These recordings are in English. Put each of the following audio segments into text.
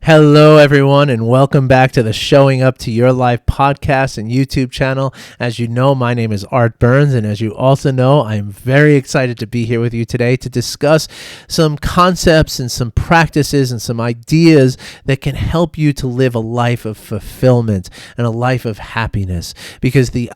Hello, everyone, and welcome back to the Showing Up to Your Life podcast and YouTube channel. As you know, my name is Art Burns, and as you also know, I'm very excited to be here with you today to discuss some concepts and some practices and some ideas that can help you to live a life of fulfillment and a life of happiness. Because the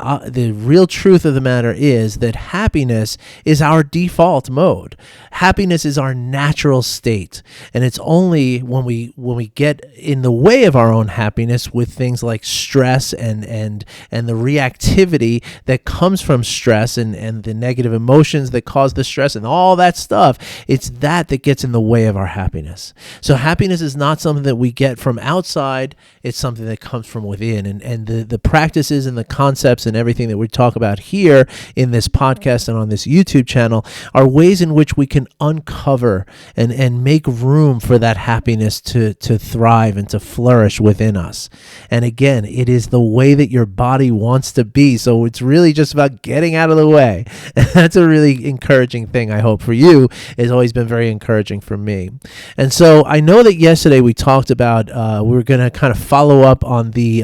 real truth of the matter is that happiness is our default mode. Happiness is our natural state, and it's only when we get in the way of our own happiness with things like stress and the reactivity that comes from stress and the negative emotions that cause the stress and all that stuff. It's that gets in the way of our happiness. So happiness is not something that we get from outside. It's something that comes from within. And the practices and the concepts and everything that we talk about here in this podcast and on this YouTube channel are ways in which we can uncover and make room for that happiness to thrive and to flourish within us. And again, it is the way that your body wants to be. So it's really just about getting out of the way. And that's a really encouraging thing, I hope, for you. It's always been very encouraging for me. And so I know that yesterday we talked about, we're going to kind of follow up on the,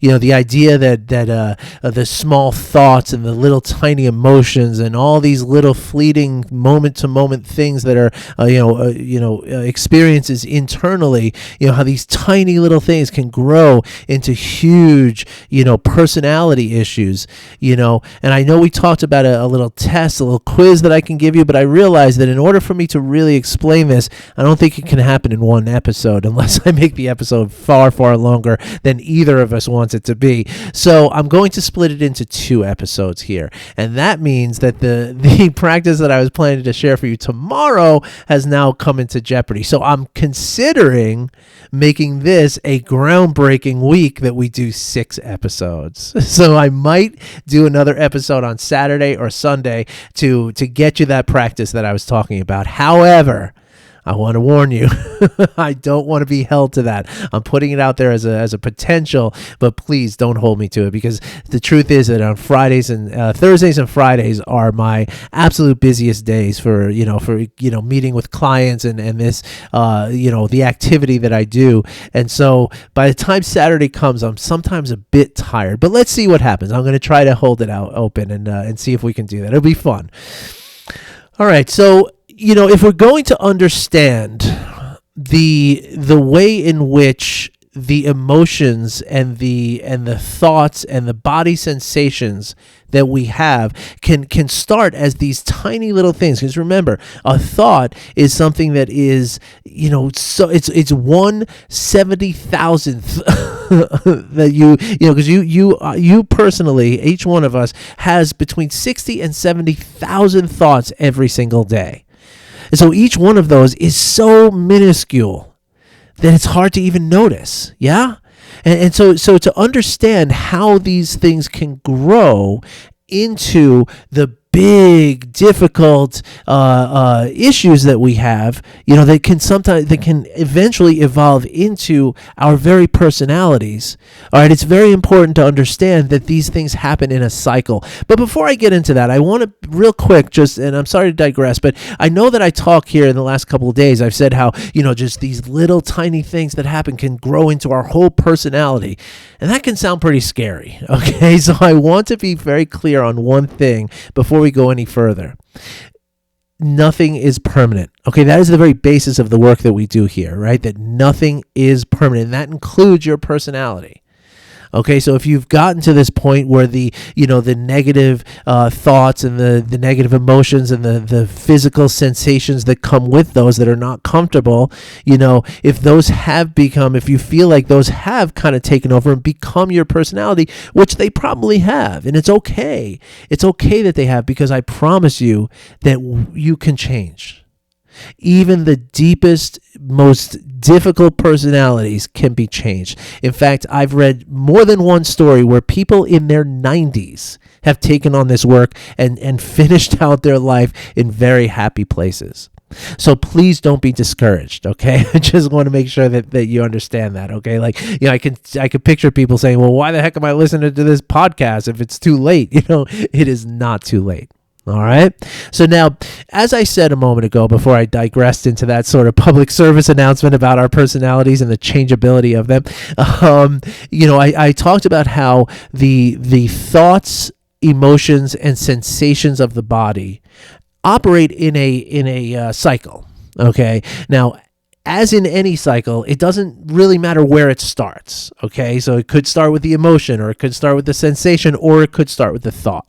the idea that the small thoughts and the little tiny emotions and all these little fleeting moment-to-moment things that are, experiences internally, how these tiny little things can grow into huge, personality issues, and I know we talked about a little test, a little quiz that I can give you, but I realized that in order for me to really explain this, I don't think it can happen in one episode unless I make the episode far, far longer than either of us wants it to be. So I'm going to split it into 2 episodes here. And that means that the practice that I was planning to share for you tomorrow has now come into jeopardy. So I'm considering making this a groundbreaking week that we do 6 episodes. So I might do another episode on Saturday or Sunday to get you that practice that I was talking about. However, I want to warn you, I don't want to be held to that. I'm putting it out there as a potential, but please don't hold me to it, because the truth is that on Fridays and Thursdays and Fridays are my absolute busiest days for meeting with clients and this, the activity that I do. And so by the time Saturday comes, I'm sometimes a bit tired, but let's see what happens. I'm going to try to hold it out open and see if we can do that. It'll be fun. All right. So, if we're going to understand the way in which the emotions and the thoughts and the body sensations that we have can start as these tiny little things, because remember, a thought is something that is, so it's 1/70,000th that because you personally, each one of us has between 60 and 70,000 thoughts every single day. And so each one of those is so minuscule that it's hard to even notice. Yeah? And so to understand how these things can grow into the big, difficult issues that we have, they can eventually evolve into our very personalities. All right, it's very important to understand that these things happen in a cycle. But before I get into that, I want to real quick and I'm sorry to digress, but I know that I talk here in the last couple of days, I've said how, just these little tiny things that happen can grow into our whole personality. And that can sound pretty scary, okay? So I want to be very clear on one thing before we go any further. Nothing is permanent. Okay, that is the very basis of the work that we do here, right? That nothing is permanent. And that includes your personality. Okay, so if you've gotten to this point where the negative thoughts and the negative emotions and the physical sensations that come with those that are not comfortable, if you feel like those have kind of taken over and become your personality, which they probably have, and it's okay. It's okay that they have, because I promise you that you can change. Even the deepest, most difficult personalities can be changed. In fact, I've read more than one story where people in their 90s have taken on this work and finished out their life in very happy places. So please don't be discouraged, okay? I just want to make sure that you understand that, okay? Like, I can picture people saying, well, why the heck am I listening to this podcast if it's too late? It is not too late. All right. So now, as I said a moment ago, before I digressed into that sort of public service announcement about our personalities and the changeability of them, I talked about how the thoughts, emotions, and sensations of the body operate in a cycle. Okay. Now, as in any cycle, it doesn't really matter where it starts. Okay. So it could start with the emotion, or it could start with the sensation, or it could start with the thought.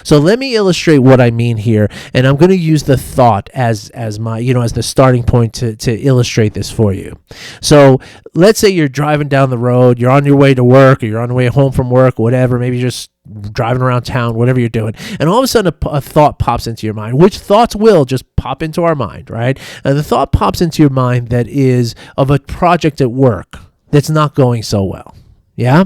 So let me illustrate what I mean here, and I'm going to use the thought as my as the starting point to illustrate this for you. So let's say you're driving down the road, you're on your way to work, or you're on your way home from work, whatever. Maybe you're just driving around town, whatever you're doing, and all of a sudden a thought pops into your mind, which thoughts will just pop into our mind, right? And the thought pops into your mind that is of a project at work that's not going so well. Yeah?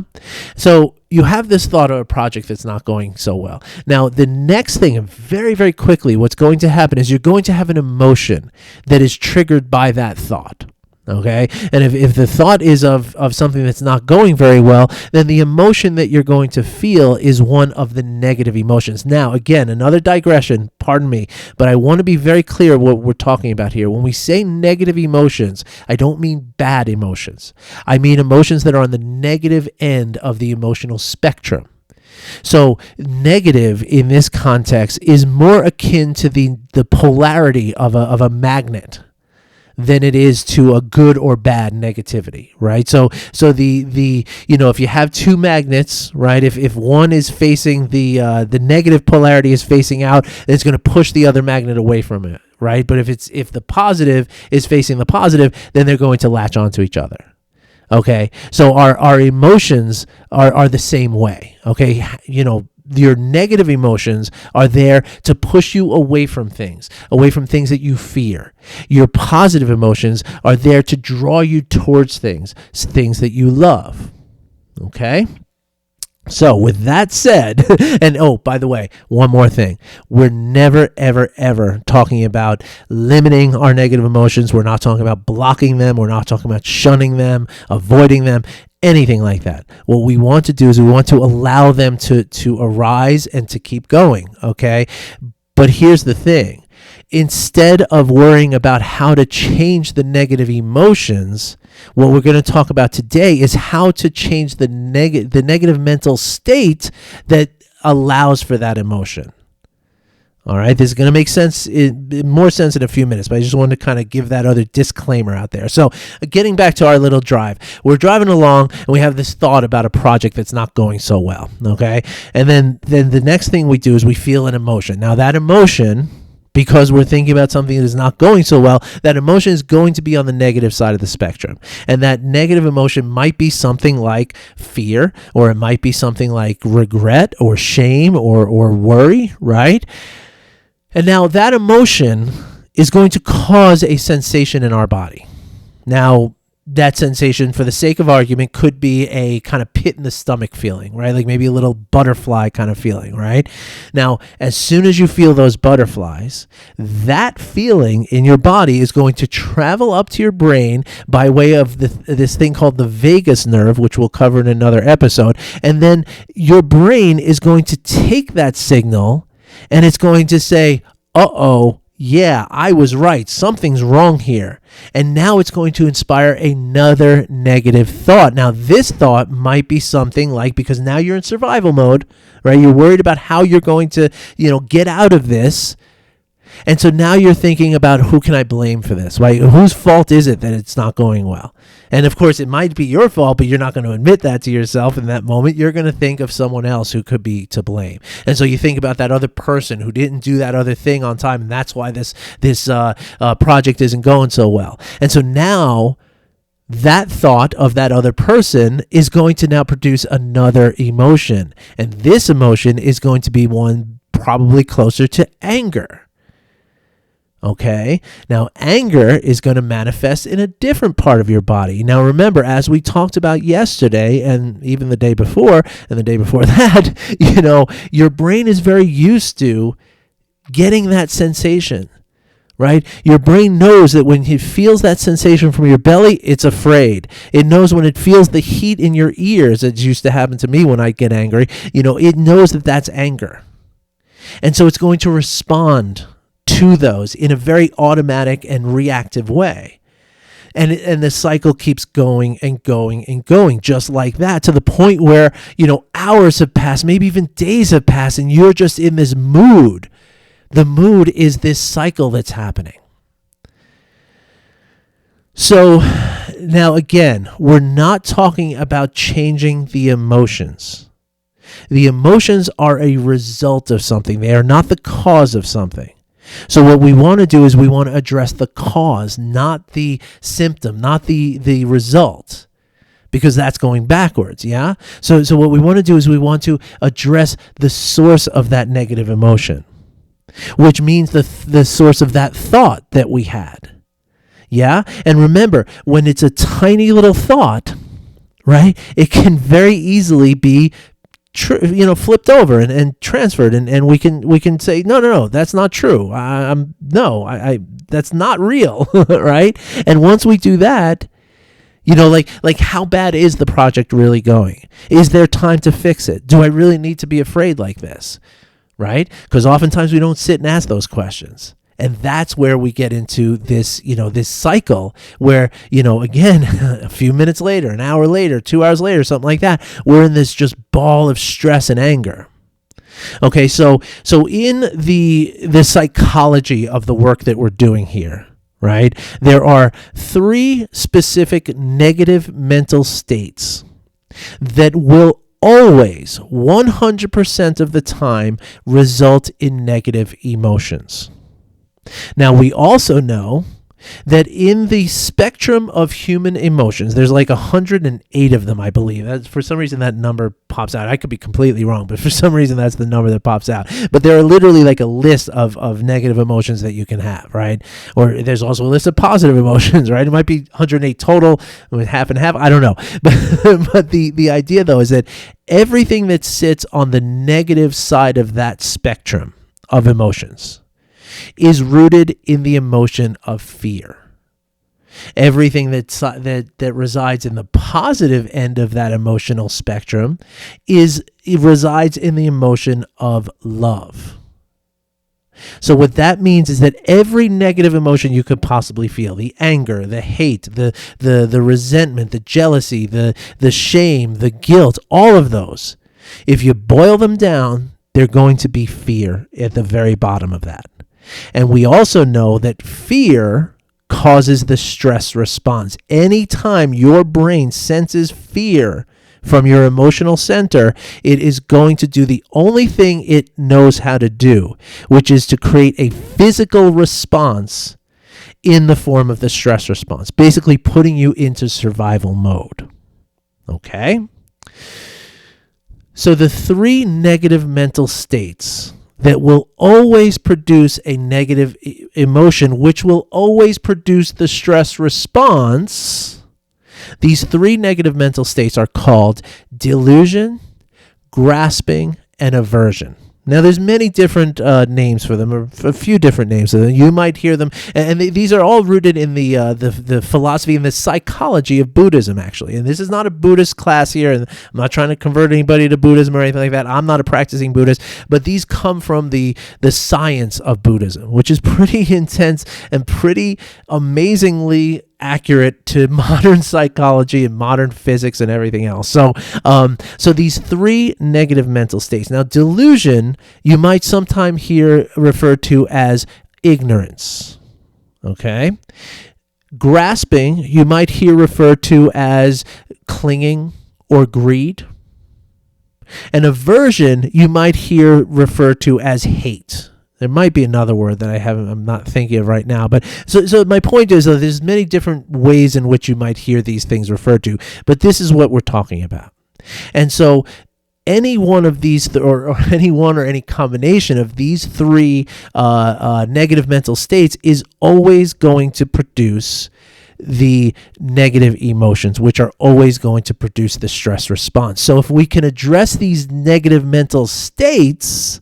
So you have this thought of a project that's not going so well. Now, the next thing, very, very quickly, what's going to happen is you're going to have an emotion that is triggered by that thought. Okay? And if the thought is of something that's not going very well, then the emotion that you're going to feel is one of the negative emotions. Now, again, another digression, pardon me, but I want to be very clear what we're talking about here. When we say negative emotions, I don't mean bad emotions. I mean emotions that are on the negative end of the emotional spectrum. So negative in this context is more akin to the polarity of a magnet than it is to a good or bad negativity, right? So the if you have two magnets, right, if one is facing the negative polarity is facing out, it's going to push the other magnet away from it, right? But if the positive is facing the positive, then they're going to latch onto each other. Okay, so our emotions are the same way. Okay, your negative emotions are there to push you away from things that you fear. Your positive emotions are there to draw you towards things that you love. Okay? So with that said, and by the way, one more thing. We're never, ever, ever talking about limiting our negative emotions. We're not talking about blocking them. We're not talking about shunning them, avoiding them, anything like that. What we want to do is we want to allow them to arise and to keep going, okay? But here's the thing. Instead of worrying about how to change the negative emotions, what we're going to talk about today is how to change the negative mental state that allows for that emotion. All right, this is going to make sense, more sense in a few minutes, but I just wanted to kind of give that other disclaimer out there. So getting back to our little drive, we're driving along and we have this thought about a project that's not going so well, okay? And then the next thing we do is we feel an emotion. Now that emotion, because we're thinking about something that is not going so well, that emotion is going to be on the negative side of the spectrum. And that negative emotion might be something like fear, or it might be something like regret or shame or worry, right? And now that emotion is going to cause a sensation in our body. Now, that sensation, for the sake of argument, could be a kind of pit in the stomach feeling, right? Like maybe a little butterfly kind of feeling, right? Now, as soon as you feel those butterflies, that feeling in your body is going to travel up to your brain by way of this thing called the vagus nerve, which we'll cover in another episode. And then your brain is going to take that signal and it's going to say, uh-oh, yeah, I was right. Something's wrong here. And now it's going to inspire another negative thought. Now, this thought might be something like, because now you're in survival mode, right? You're worried about how you're going to, get out of this. And so now you're thinking about, who can I blame for this, right? Whose fault is it that it's not going well? And of course, it might be your fault, but you're not going to admit that to yourself in that moment. You're going to think of someone else who could be to blame. And so you think about that other person who didn't do that other thing on time, and that's why this project isn't going so well. And so now that thought of that other person is going to now produce another emotion. And this emotion is going to be one probably closer to anger. Okay, now anger is going to manifest in a different part of your body. Now remember, as we talked about yesterday and even the day before and the day before that, your brain is very used to getting that sensation, right? Your brain knows that when it feels that sensation from your belly, it's afraid. It knows when it feels the heat in your ears, it used to happen to me when I get angry, it knows that that's anger. And so it's going to respond to those in a very automatic and reactive way. And the cycle keeps going and going and going just like that, to the point where, hours have passed, maybe even days have passed, and you're just in this mood. The mood is this cycle that's happening. So now again, we're not talking about changing the emotions. The emotions are a result of something. They are not the cause of something. So what we want to do is we want to address the cause, not the symptom, not the result, because that's going backwards, yeah? So what we want to do is we want to address the source of that negative emotion, which means the source of that thought that we had, yeah? And remember, when it's a tiny little thought, right, it can very easily be flipped over and transferred, and we can say no, that's not true. That's not real, right? And once we do that, like how bad is the project really going? Is there time to fix it? Do I really need to be afraid like this, right? Because oftentimes we don't sit and ask those questions. And that's where we get into this, this cycle where, again, a few minutes later, an hour later, 2 hours later, something like that, we're in this just ball of stress and anger. Okay, so in the psychology of the work that we're doing here, right, there are 3 specific negative mental states that will always, 100% of the time, result in negative emotions. Now, we also know that in the spectrum of human emotions, there's like 108 of them, I believe. For some reason, that number pops out. I could be completely wrong, but for some reason, that's the number that pops out. But there are literally like a list of negative emotions that you can have, right? Or there's also a list of positive emotions, right? It might be 108 total, with half and half. I don't know. But the idea, though, is that everything that sits on the negative side of that spectrum of emotions is rooted in the emotion of fear. Everything that resides in the positive end of that emotional spectrum resides in the emotion of love. So what that means is that every negative emotion you could possibly feel, the anger, the hate, the resentment, the jealousy, the shame, the guilt, all of those, if you boil them down, they're going to be fear at the very bottom of that. And we also know that fear causes the stress response. Anytime your brain senses fear from your emotional center, it is going to do the only thing it knows how to do, which is to create a physical response in the form of the stress response, basically putting you into survival mode. Okay? So the 3 negative mental states that will always produce a negative emotion, which will always produce the stress response, these 3 negative mental states are called delusion, grasping, and aversion. Now, there's many different names for them, or a few different names for them. You might hear them, and these are all rooted in the philosophy and the psychology of Buddhism, actually. And this is not a Buddhist class here, and I'm not trying to convert anybody to Buddhism or anything like that. I'm not a practicing Buddhist, but these come from the science of Buddhism, which is pretty intense and pretty amazingly accurate to modern psychology and modern physics and everything else. So these 3 negative mental states. Now, delusion, you might sometime hear referred to as ignorance. Okay? Grasping, you might hear referred to as clinging or greed. And aversion, you might hear referred to as hate. There might be another word that I'm not thinking of right now. But so my point is that there's many different ways in which you might hear these things referred to, but this is what we're talking about. And so any one of these, or any one or any combination of these 3 negative mental states is always going to produce the negative emotions, which are always going to produce the stress response. So if we can address these negative mental states,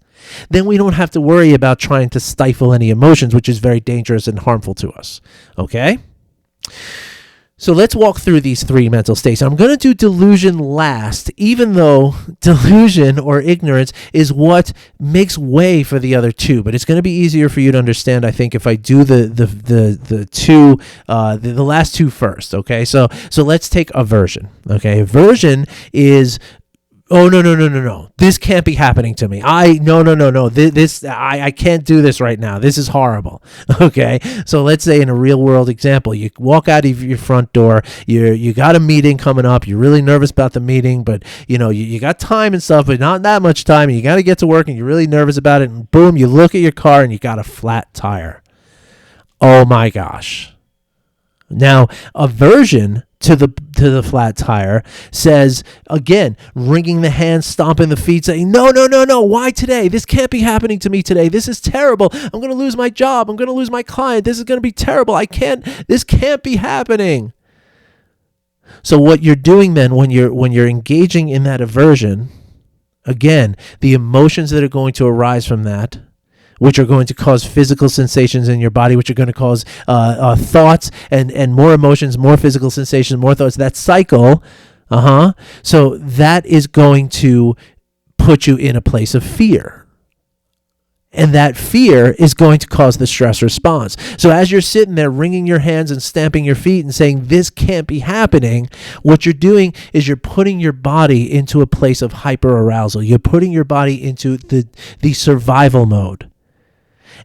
then we don't have to worry about trying to stifle any emotions, which is very dangerous and harmful to us. Okay? So let's walk through these three mental states. I'm going to do delusion last, even though delusion or ignorance is what makes way for the other two. But it's going to be easier for you to understand, I think, if I do the last two first. Okay, so let's take aversion. Okay, aversion is, oh, no. This can't be happening to me. No. I can't do this right now. This is horrible. Okay. So let's say in a real world example, you walk out of your front door, you got a meeting coming up. You're really nervous about the meeting, but you got time and stuff, but not that much time, and you got to get to work and you're really nervous about it. And boom, you look at your car and you got a flat tire. Oh my gosh. Now, aversion to the flat tire says, again, wringing the hands, stomping the feet, saying, no, why today? This can't be happening to me today. This is terrible. I'm going to lose my job. I'm going to lose my client. This is going to be terrible. This can't be happening. So what you're doing then when you're engaging in that aversion, again, the emotions that are going to arise from that, which are going to cause physical sensations in your body, which are going to cause thoughts and more emotions, more physical sensations, more thoughts. That cycle, so that is going to put you in a place of fear. And that fear is going to cause the stress response. So as you're sitting there wringing your hands and stamping your feet and saying, this can't be happening, what you're doing is you're putting your body into a place of hyperarousal. You're putting your body into the survival mode.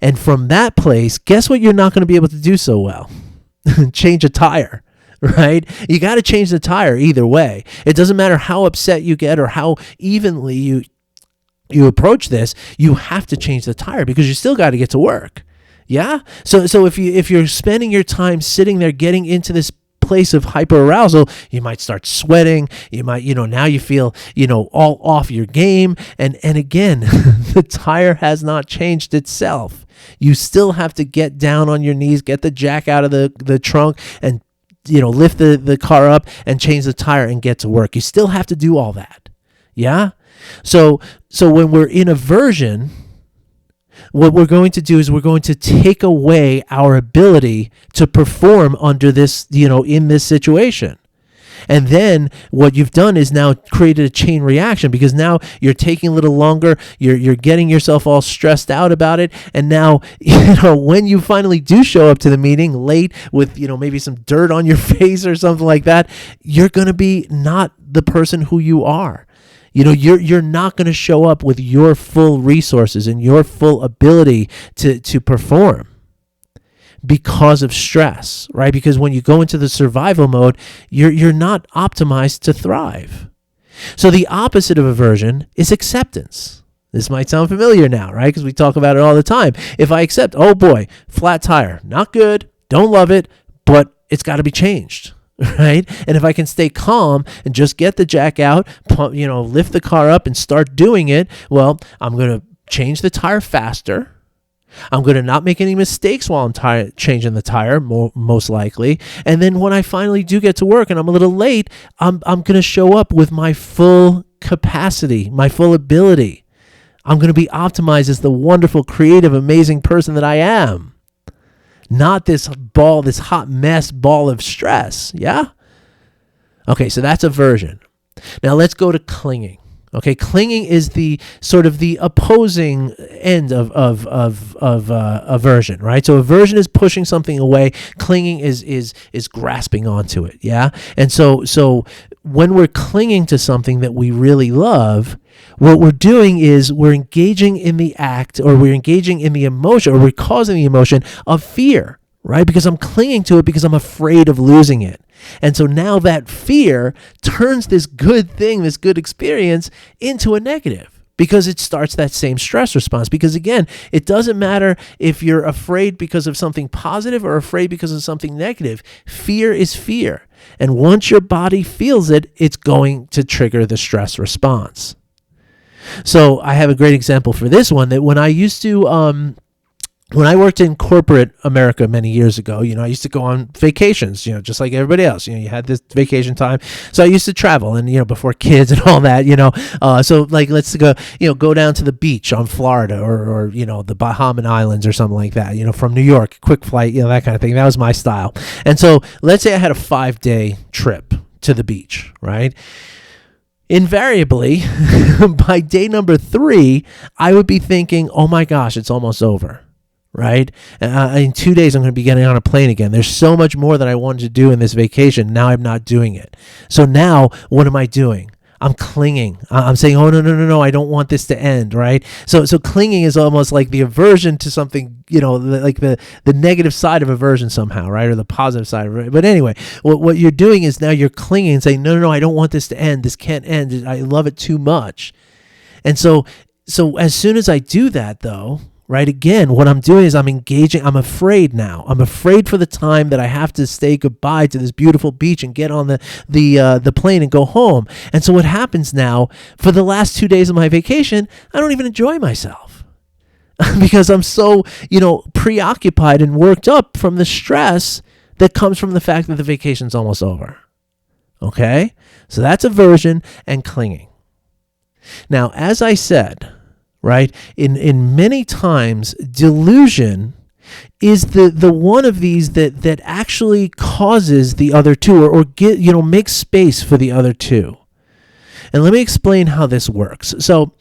And from that place, guess what you're not going to be able to do so well? Change a tire, right? You got to change the tire either way. It doesn't matter how upset you get or how evenly you approach this, you have to change the tire because you still got to get to work. Yeah? So if you're spending your time sitting there getting into this place of hyperarousal, you might start sweating. You might, now you feel, all off your game. And again, the tire has not changed itself. You still have to get down on your knees, get the jack out of the trunk and, lift the car up and change the tire and get to work. You still have to do all that. Yeah. So when we're in aversion, what we're going to do is we're going to take away our ability to perform under this, in this situation. And then what you've done is now created a chain reaction because now you're taking a little longer. You're getting yourself all stressed out about it. And now, when you finally do show up to the meeting late with, maybe some dirt on your face or something like that, you're going to be not the person who you are. You're not going to show up with your full resources and your full ability to perform because of stress, right? Because when you go into the survival mode, you're not optimized to thrive. So the opposite of aversion is acceptance. This might sound familiar now, right? Because we talk about it all the time. If I accept, oh boy, flat tire, not good, don't love it, but it's got to be changed. Right? And if I can stay calm and just get the jack out, lift the car up and start doing it, well, I'm going to change the tire faster. I'm going to not make any mistakes while I'm changing the tire, most likely. And then when I finally do get to work and I'm a little late, I'm going to show up with my full capacity, my full ability. I'm going to be optimized as the wonderful, creative, amazing person that I am. Not this hot mess ball of stress. Yeah? Okay, so that's aversion. Now let's go to clinging. Okay, clinging is the sort of the opposing end of aversion, right? So aversion is pushing something away. Clinging is grasping onto it. Yeah, and so when we're clinging to something that we really love, what we're doing is we're engaging in the act, or we're engaging in the emotion, or we're causing the emotion of fear. Right? Because I'm clinging to it because I'm afraid of losing it. And so now that fear turns this good thing, this good experience, into a negative because it starts that same stress response. Because again, it doesn't matter if you're afraid because of something positive or afraid because of something negative. Fear is fear. And once your body feels it, it's going to trigger the stress response. So I have a great example for this one, that when I used to when I worked in corporate America many years ago, I used to go on vacations, just like everybody else. You had this vacation time. So I used to travel and, before kids and all that, so like, let's go down to the beach on Florida or the Bahamian Islands or something like that, from New York, quick flight, that kind of thing. That was my style. And so let's say I had a 5-day trip to the beach, right? Invariably, by day number 3, I would be thinking, oh my gosh, it's almost over. Right? In 2 days, I'm going to be getting on a plane again. There's so much more that I wanted to do in this vacation. Now I'm not doing it. So now what am I doing? I'm clinging. I'm saying, oh, no, I don't want this to end, right? So clinging is almost like the aversion to something, like the negative side of aversion somehow, right? Or the positive side of it. But anyway, what you're doing is now you're clinging and saying, no, I don't want this to end. This can't end. I love it too much. And so as soon as I do that, though, right, again, what I'm doing is I'm engaging. I'm afraid now. I'm afraid for the time that I have to say goodbye to this beautiful beach and get on the plane and go home. And so what happens now, for the last 2 days of my vacation, I don't even enjoy myself because I'm so, preoccupied and worked up from the stress that comes from the fact that the vacation's almost over. Okay? So that's aversion and clinging. Now, as I said, right, in many times, delusion is the one of these that actually causes the other two or makes space for the other two. And let me explain how this works. So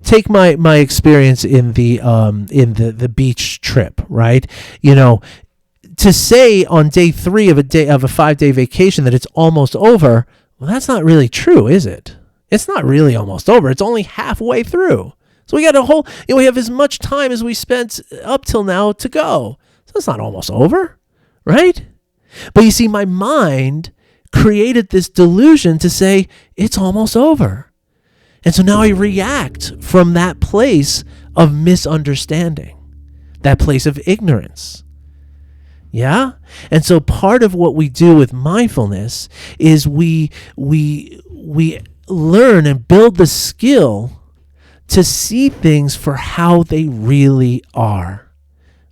take my experience in the beach trip, right? To say on day 3 of a 5-day vacation that it's almost over, well, that's not really true, is it? It's not really almost over. It's only halfway through. So we got we have as much time as we spent up till now to go. So it's not almost over, right? But you see, my mind created this delusion to say it's almost over. And so now I react from that place of misunderstanding, that place of ignorance. Yeah? And so part of what we do with mindfulness is we learn and build the skill to see things for how they really are,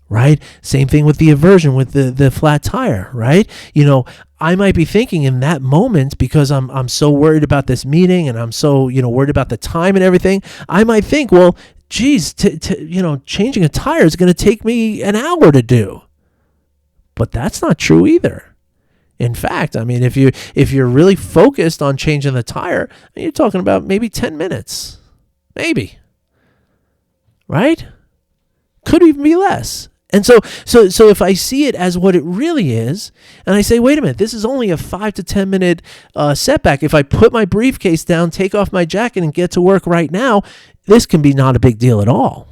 right? Same thing with the aversion, with the flat tire, right? I might be thinking in that moment, because I'm so worried about this meeting and I'm so, worried about the time and everything, I might think, well, geez, changing a tire is going to take me an hour to do. But that's not true either. In fact, if you're really focused on changing the tire, you're talking about maybe 10 minutes. Maybe. Right? Could even be less. And so if I see it as what it really is, and I say, wait a minute, this is only a 5 to 10 minute setback. If I put my briefcase down, take off my jacket, and get to work right now, this can be not a big deal at all.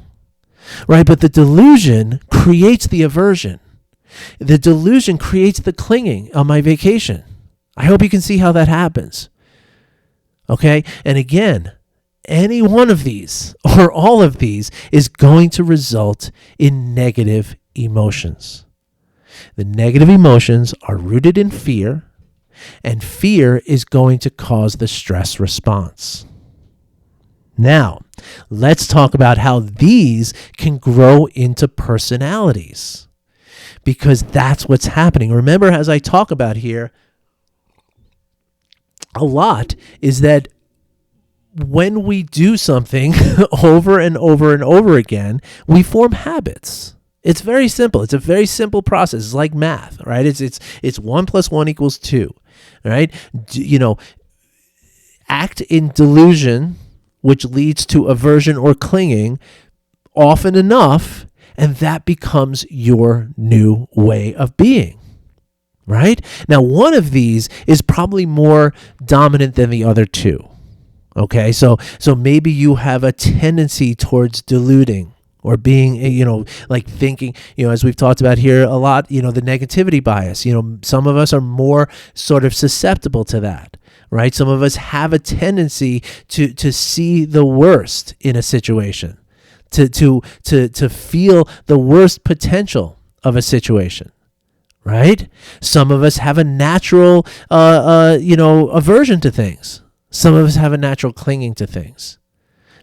Right? But the delusion creates the aversion. The delusion creates the clinging on my vacation. I hope you can see how that happens. Okay? And again, any one of these or all of these is going to result in negative emotions. The negative emotions are rooted in fear, and fear is going to cause the stress response. Now, let's talk about how these can grow into personalities. Because that's what's happening. Remember, as I talk about here a lot, is that when we do something over and over and over again, we form habits. It's very simple. It's a very simple process. It's like math, right? It's 1 + 1 = 2, right? Act in delusion, which leads to aversion or clinging, often enough, and that becomes your new way of being, right? Now, one of these is probably more dominant than the other two, okay? So maybe you have a tendency towards deluding or being, like thinking, as we've talked about here a lot, the negativity bias. Some of us are more sort of susceptible to that, right? Some of us have a tendency to see the worst in a situation. To feel the worst potential of a situation, right? Some of us have a natural, aversion to things. Some of us have a natural clinging to things.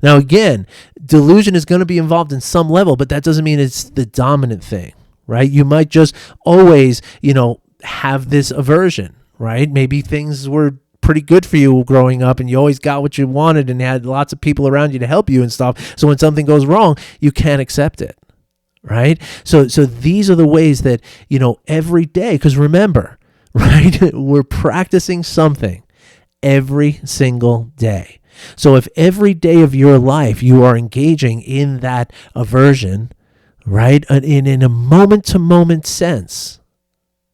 Now, again, delusion is going to be involved in some level, but that doesn't mean it's the dominant thing, right? You might just always, have this aversion, right? Maybe things were pretty good for you growing up and you always got what you wanted and had lots of people around you to help you and stuff. So when something goes wrong, you can't accept it, right? So these are the ways that, every day, because remember, right, we're practicing something every single day. So if every day of your life you are engaging in that aversion, right, in a moment-to-moment sense,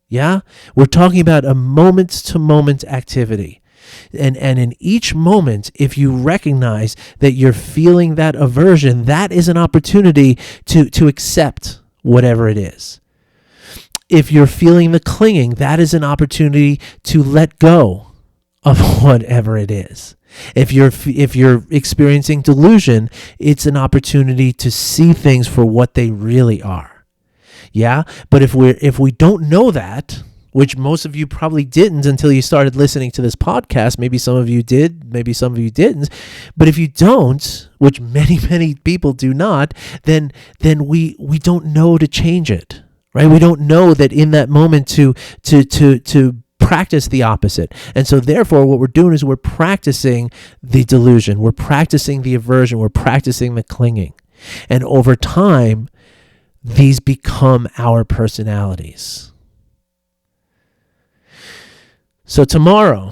yeah, we're talking about a moment-to-moment activity. And in each moment, if you recognize that you're feeling that aversion, that is an opportunity to accept whatever it is. If you're feeling the clinging, that is an opportunity to let go of whatever it is. If you're experiencing delusion, it's an opportunity to see things for what they really are. Yeah, but if we don't know that, which most of you probably didn't until you started listening to this podcast, maybe some of you did, maybe some of you didn't, but if you don't, which many people do not, then we don't know to change it, right? We don't know that in that moment to practice the opposite. And so therefore what we're doing is we're practicing the delusion, we're practicing the aversion, we're practicing the clinging. And over time, these become our personalities. So tomorrow,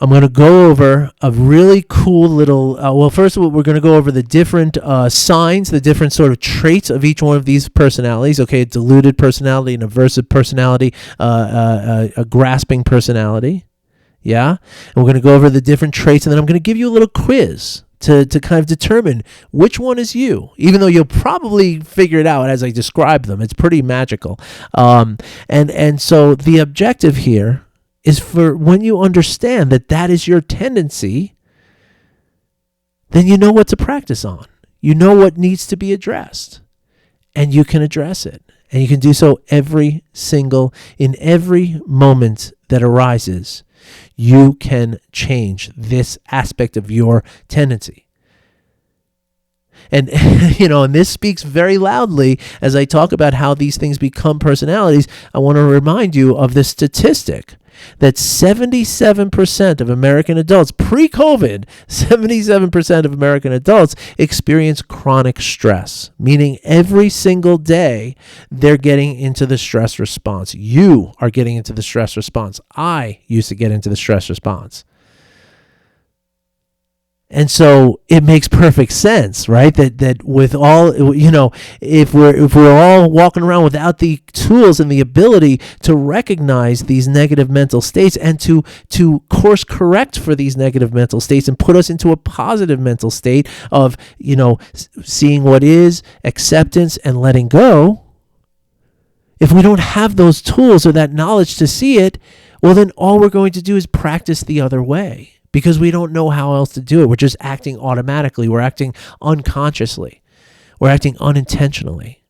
I'm going to go over a really cool little, first of all, we're going to go over the different signs, the different sort of traits of each one of these personalities, okay, a deluded personality, an aversive personality, a grasping personality, yeah? And we're going to go over the different traits, and then I'm going to give you a little quiz to kind of determine which one is you, even though you'll probably figure it out as I describe them. It's pretty magical. And so the objective here is for when you understand that is your tendency, then you know what to practice on. You know what needs to be addressed, and you can address it. And you can do so in every moment that arises. You can change this aspect of your tendency. And, and this speaks very loudly as I talk about how these things become personalities. I want to remind you of this statistic that 77% of American adults, pre-COVID, 77% of American adults experience chronic stress, meaning every single day they're getting into the stress response. You are getting into the stress response. I used to get into the stress response. And so it makes perfect sense, right? That with all, if we're all walking around without the tools and the ability to recognize these negative mental states and to course correct for these negative mental states and put us into a positive mental state of, seeing what is, acceptance, and letting go. If we don't have those tools or that knowledge to see it, well, then all we're going to do is practice the other way. Because we don't know how else to do it. We're just acting automatically. We're acting unconsciously. We're acting unintentionally.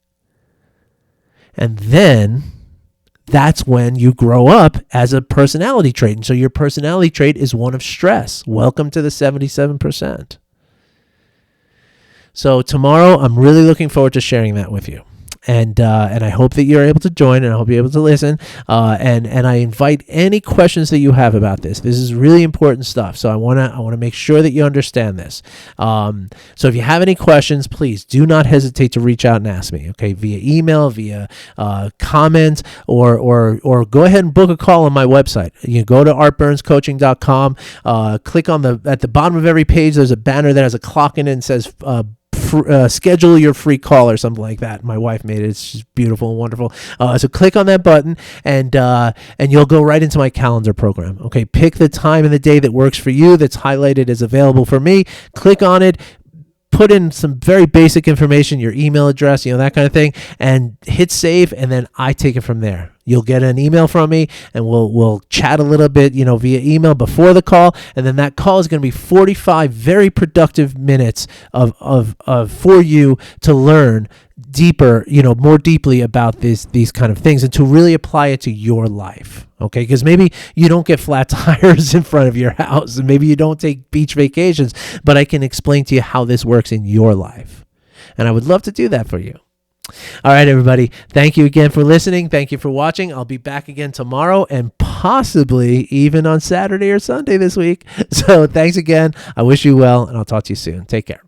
And then that's when you grow up as a personality trait. And so your personality trait is one of stress. Welcome to the 77%. So tomorrow, I'm really looking forward to sharing that with you. And I hope that you're able to join, and I hope you're able to listen. And I invite any questions that you have about this. This is really important stuff. So I want to make sure that you understand this. So if you have any questions, please do not hesitate to reach out and ask me. Okay, via email, via comment, or go ahead and book a call on my website. You go to artburnscoaching.com. Click on at the bottom of every page. There's a banner that has a clock in it and says schedule your free call or something like that. My wife made it. It's just beautiful and wonderful. So click on that button and you'll go right into my calendar program. Okay, pick the time and the day that works for you, that's highlighted as available for me. Click on it. Put in some very basic information, your email address, that kind of thing, and hit save, and then I take it from there. You'll get an email from me, and we'll chat a little bit, via email before the call, and then that call is going to be 45 very productive minutes of for you to learn deeper, more deeply about these kind of things and to really apply it to your life. Okay, because maybe you don't get flat tires in front of your house, and maybe you don't take beach vacations, but I can explain to you how this works in your life. And I would love to do that for you. All right, everybody. Thank you again for listening. Thank you for watching. I'll be back again tomorrow and possibly even on Saturday or Sunday this week. So thanks again. I wish you well, and I'll talk to you soon. Take care.